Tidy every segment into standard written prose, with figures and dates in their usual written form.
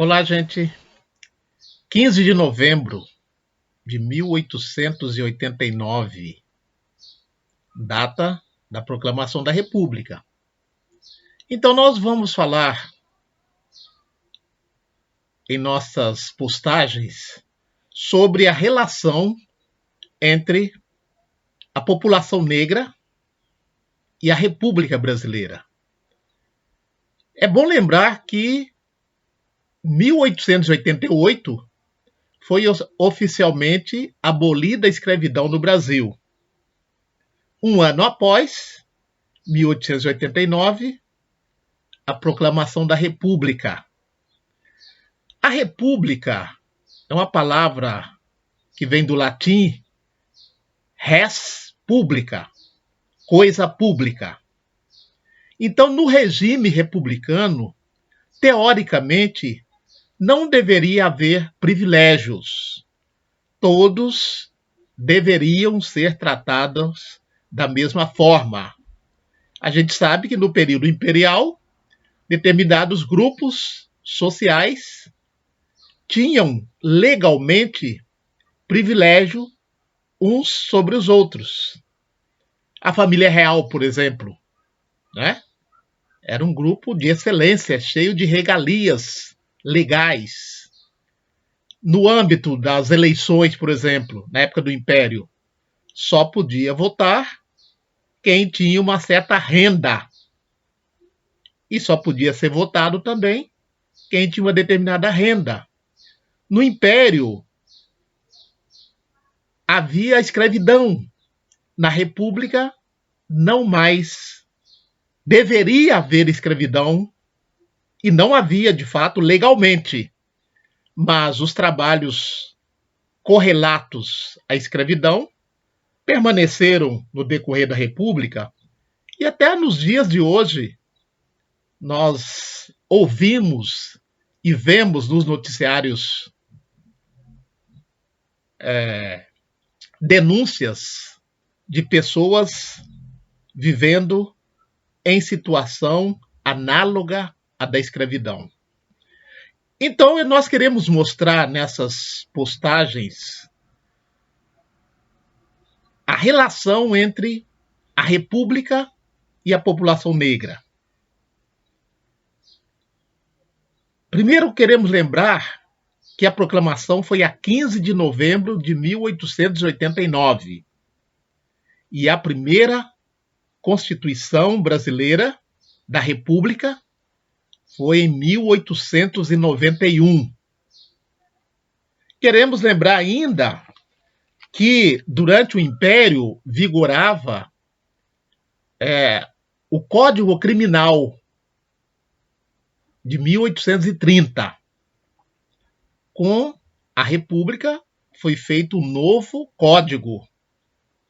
Olá, gente. 15 de novembro de 1889, data da proclamação da República. Então, nós vamos falar em nossas postagens sobre a relação entre a população negra e a República Brasileira. É bom lembrar que 1888 foi oficialmente abolida a escravidão no Brasil. Um ano após, 1889, a proclamação da República. A República é uma palavra que vem do latim res publica, coisa pública. Então, no regime republicano, teoricamente, não deveria haver privilégios. Todos deveriam ser tratados da mesma forma. A gente sabe que no período imperial, determinados grupos sociais tinham legalmente privilégio uns sobre os outros. A família real, por exemplo, né? Era um grupo de excelência, cheio de regalias legais. No âmbito das eleições, por exemplo, na época do Império, só podia votar quem tinha uma certa renda. E só podia ser votado também quem tinha uma determinada renda. No Império, havia a escravidão. Na República, não mais. Deveria haver escravidão e não havia, de fato, legalmente. Mas os trabalhos correlatos à escravidão permaneceram no decorrer da República e até nos dias de hoje nós ouvimos e vemos nos noticiários denúncias de pessoas vivendo em situação análoga à da escravidão. Então, nós queremos mostrar nessas postagens a relação entre a República e a população negra. Primeiro, queremos lembrar que a proclamação foi a 15 de novembro de 1889 e a primeira Constituição brasileira da República foi em 1891. Queremos lembrar ainda que durante o Império vigorava o Código Criminal de 1830. Com a República foi feito um novo código,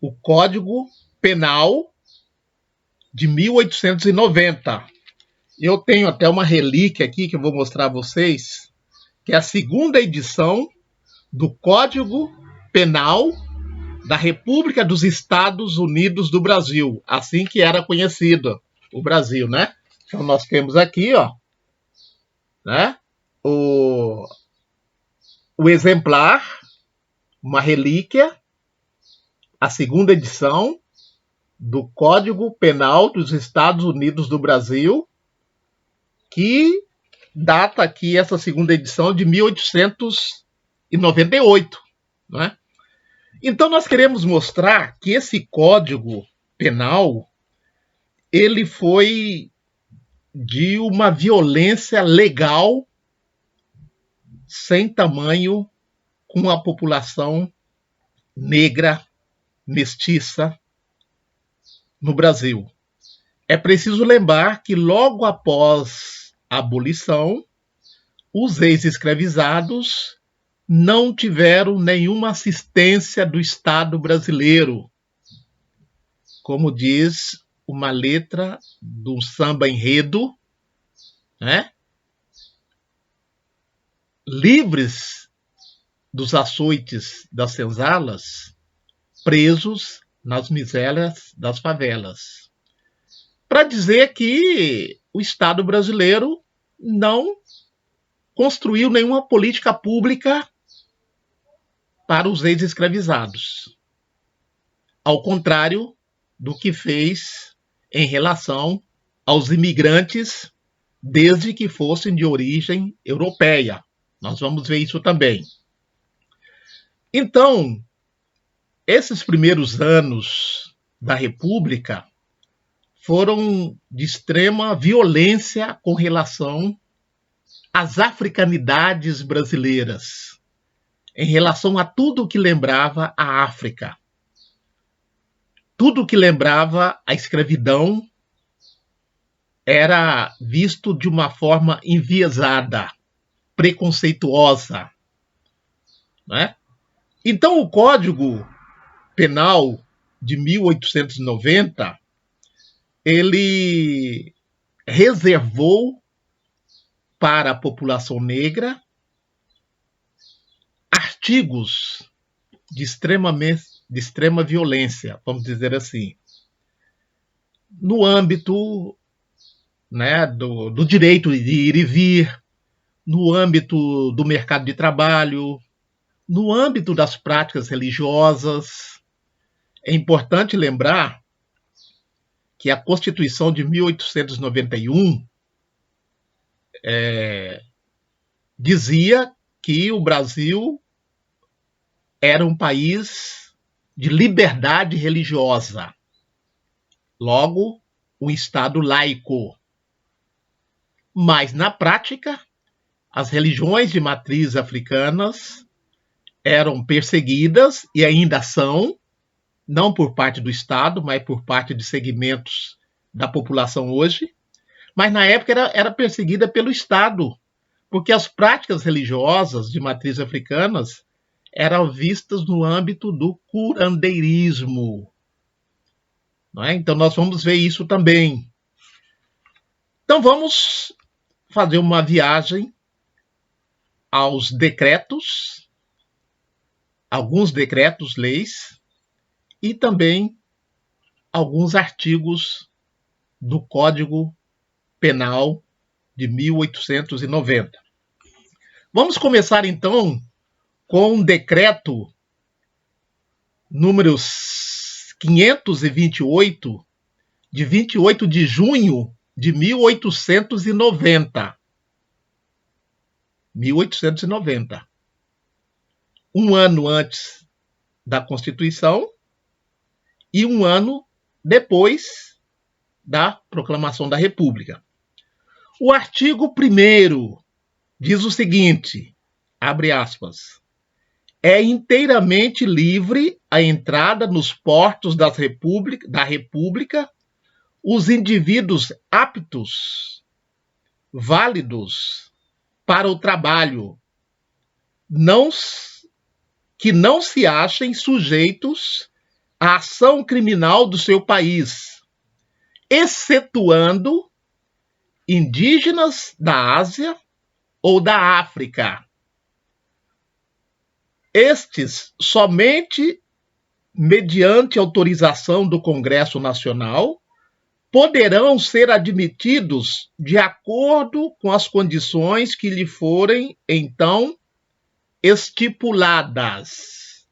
o Código Penal de 1890. Eu tenho até uma relíquia aqui que eu vou mostrar a vocês, que é a segunda edição do Código Penal da República dos Estados Unidos do Brasil, assim que era conhecido o Brasil, né? Então nós temos aqui, ó, né? O exemplar, uma relíquia, a segunda edição do Código Penal dos Estados Unidos do Brasil, que data aqui essa segunda edição de 1898, né? Então nós queremos mostrar que esse Código Penal ele foi de uma violência legal sem tamanho com a população negra, mestiça no Brasil. É preciso lembrar que logo após a abolição, os ex-escravizados não tiveram nenhuma assistência do Estado brasileiro. Como diz uma letra do samba enredo, né? Livres dos açoites das senzalas, presos nas misérias das favelas. Para dizer que o Estado brasileiro não construiu nenhuma política pública para os ex-escravizados, ao contrário do que fez em relação aos imigrantes, desde que fossem de origem europeia. Nós vamos ver isso também. Então, esses primeiros anos da República foram de extrema violência com relação às africanidades brasileiras, em relação a tudo que lembrava a África. Tudo que lembrava a escravidão era visto de uma forma enviesada, preconceituosa, né? Então, o Código Penal de 1890, ele reservou para a população negra artigos de extrema violência, vamos dizer assim, no âmbito, né, do direito de ir e vir, no âmbito do mercado de trabalho, no âmbito das práticas religiosas. É importante lembrar que a Constituição de 1891 dizia que o Brasil era um país de liberdade religiosa, logo, um Estado laico. Mas, na prática, as religiões de matriz africanas eram perseguidas e ainda são, não por parte do Estado, mas por parte de segmentos da população hoje, mas na época era perseguida pelo Estado, porque as práticas religiosas de matriz africanas eram vistas no âmbito do curandeirismo. Não é? Então nós vamos ver isso também. Então vamos fazer uma viagem aos decretos, alguns decretos, leis, e também alguns artigos do Código Penal de 1890. Vamos começar então com um decreto número 528, de 28 de junho de 1890. 1890. Um ano antes da Constituição e um ano depois da proclamação da República. O artigo 1º diz o seguinte, abre aspas, é inteiramente livre a entrada nos portos da República os indivíduos aptos, válidos para o trabalho, que não se achem sujeitos à ação criminal do seu país, excetuando indígenas da Ásia ou da África. Estes somente mediante autorização do Congresso Nacional poderão ser admitidos de acordo com as condições que lhe forem então estipuladas.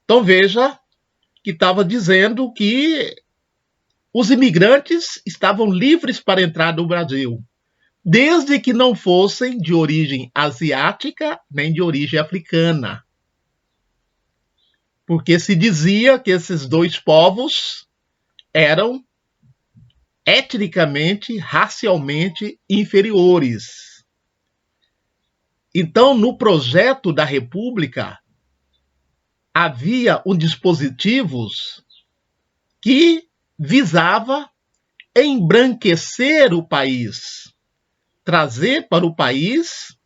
Então veja que estava dizendo que os imigrantes estavam livres para entrar no Brasil, desde que não fossem de origem asiática nem de origem africana. Porque se dizia que esses dois povos eram etnicamente, racialmente inferiores. Então, no projeto da República, havia um dispositivo que visava embranquecer o país, trazer para o país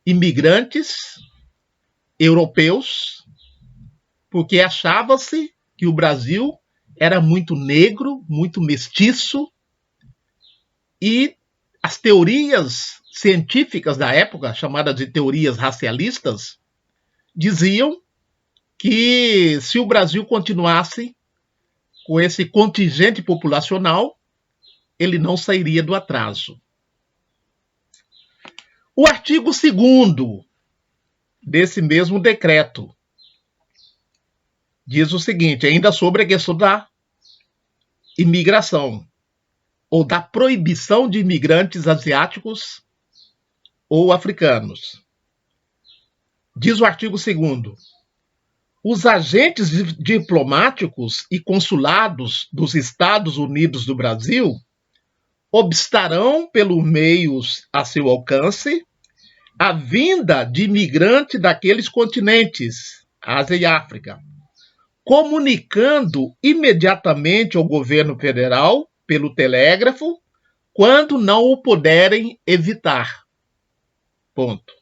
imigrantes europeus, porque achava-se que o Brasil era muito negro, muito mestiço, e as teorias científicas da época, chamadas de teorias racialistas, diziam que se o Brasil continuasse com esse contingente populacional, ele não sairia do atraso. O artigo 2º desse mesmo decreto diz o seguinte, ainda sobre a questão da imigração, ou da proibição de imigrantes asiáticos ou africanos. Diz o artigo 2º, os agentes diplomáticos e consulados dos Estados Unidos do Brasil obstarão, pelo meios a seu alcance, a vinda de imigrante daqueles continentes, Ásia e África, comunicando imediatamente ao governo federal, pelo telégrafo, quando não o puderem evitar. Ponto.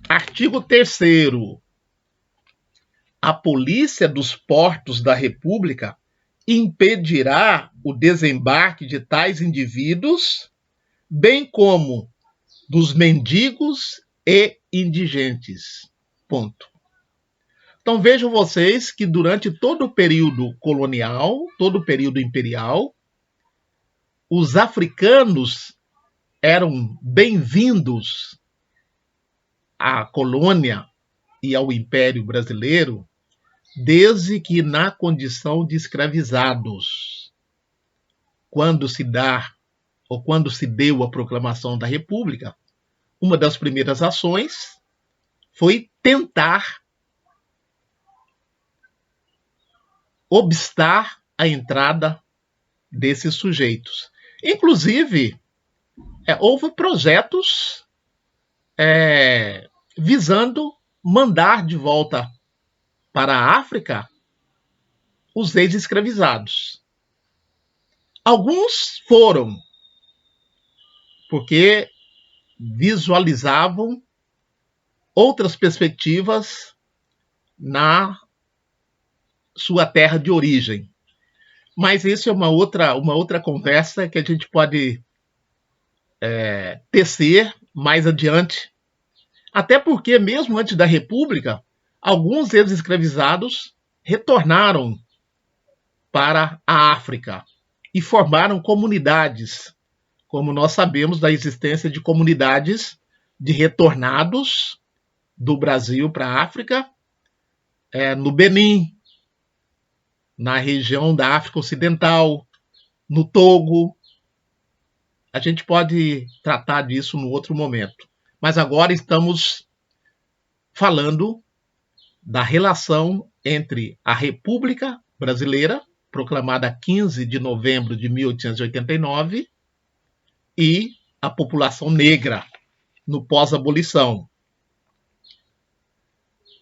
Artigo 3º. A polícia dos portos da República impedirá o desembarque de tais indivíduos, bem como dos mendigos e indigentes. Ponto. Então vejam vocês que durante todo o período colonial, todo o período imperial, os africanos eram bem-vindos à colônia e ao Império Brasileiro, desde que na condição de escravizados. Quando se deu a proclamação da República, uma das primeiras ações foi tentar obstar a entrada desses sujeitos. Inclusive, houve projetos visando mandar de volta para a África os ex-escravizados. Alguns foram, porque visualizavam outras perspectivas na sua terra de origem. Mas isso é uma outra conversa que a gente pode tecer mais adiante. Até porque, mesmo antes da República, alguns ex-escravizados retornaram para a África e formaram comunidades. Como nós sabemos da existência de comunidades de retornados do Brasil para a África, no Benin, na região da África Ocidental, no Togo. A gente pode tratar disso no outro momento. Mas agora estamos falando da relação entre a República Brasileira, proclamada 15 de novembro de 1889, e a população negra no pós-abolição.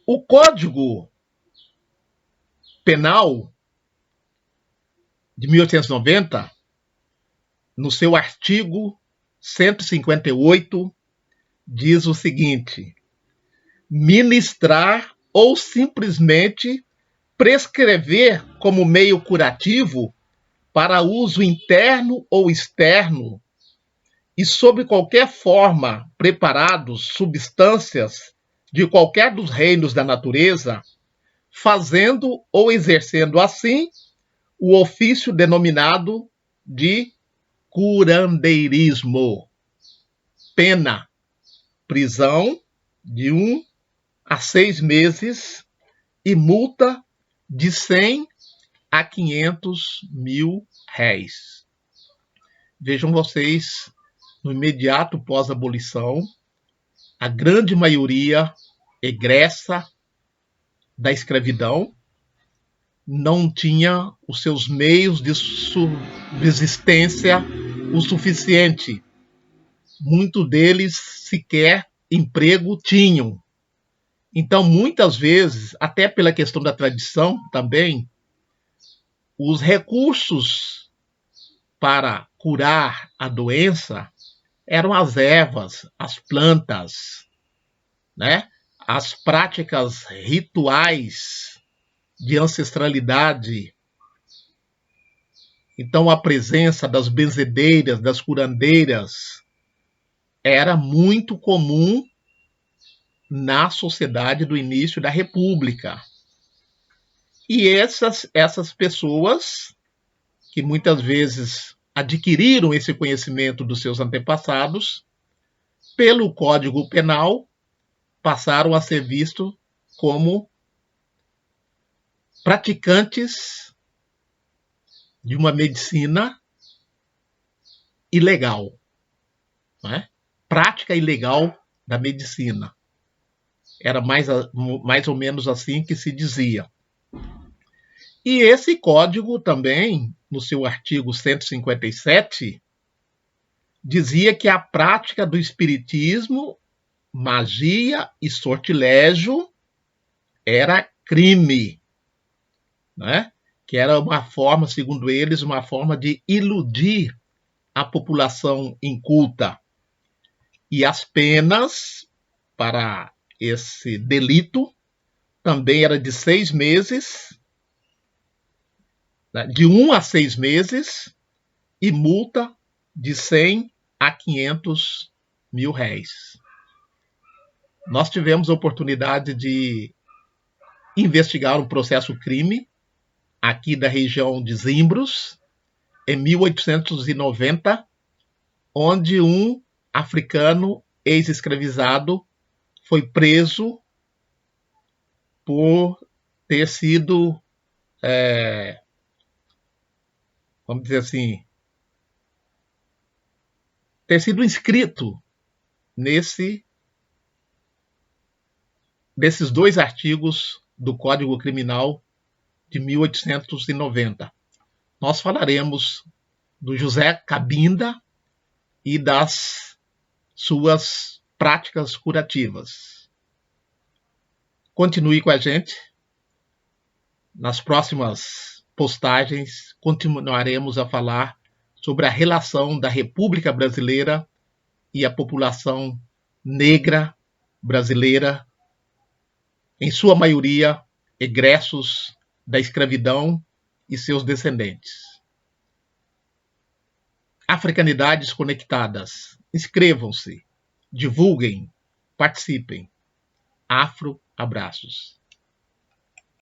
O Código Penal de 1890, no seu artigo 158, diz o seguinte: ministrar ou simplesmente prescrever como meio curativo para uso interno ou externo e sob qualquer forma preparados substâncias de qualquer dos reinos da natureza, fazendo ou exercendo assim o ofício denominado de curandeirismo. Pena: prisão de 1 a 6 meses e multa de 100 a 500 mil réis. Vejam vocês, no imediato pós-abolição, a grande maioria egressa da escravidão não tinha os seus meios de subsistência o suficiente. Muitos deles sequer emprego tinham. Então, muitas vezes, até pela questão da tradição também, os recursos para curar a doença eram as ervas, as plantas, né? As práticas rituais de ancestralidade. Então, a presença das benzedeiras, das curandeiras, era muito comum na sociedade do início da República. E essas pessoas, que muitas vezes adquiriram esse conhecimento dos seus antepassados, pelo Código Penal, passaram a ser vistos como praticantes de uma medicina ilegal, né? Prática ilegal da medicina. Era mais ou menos assim que se dizia. E esse código também, no seu artigo 157, dizia que a prática do espiritismo, magia e sortilégio era crime, né? Que era uma forma, segundo eles, uma forma de iludir a população inculta. E as penas para esse delito também era de 6 meses, né? De 1 a 6 meses, e multa de 100 a 500 mil réis. Nós tivemos a oportunidade de investigar um processo crime aqui da região de Zimbros, em 1890, onde um africano ex-escravizado foi preso por ter sido, vamos dizer assim, ter sido inscrito desses 2 artigos do Código Criminal de 1890. Nós falaremos do José Cabinda e das suas práticas curativas. Continue com a gente. Nas próximas postagens, continuaremos a falar sobre a relação da República Brasileira e a população negra brasileira, em sua maioria egressos da escravidão e seus descendentes. Africanidades Conectadas. Inscrevam-se, divulguem, participem. Afro abraços.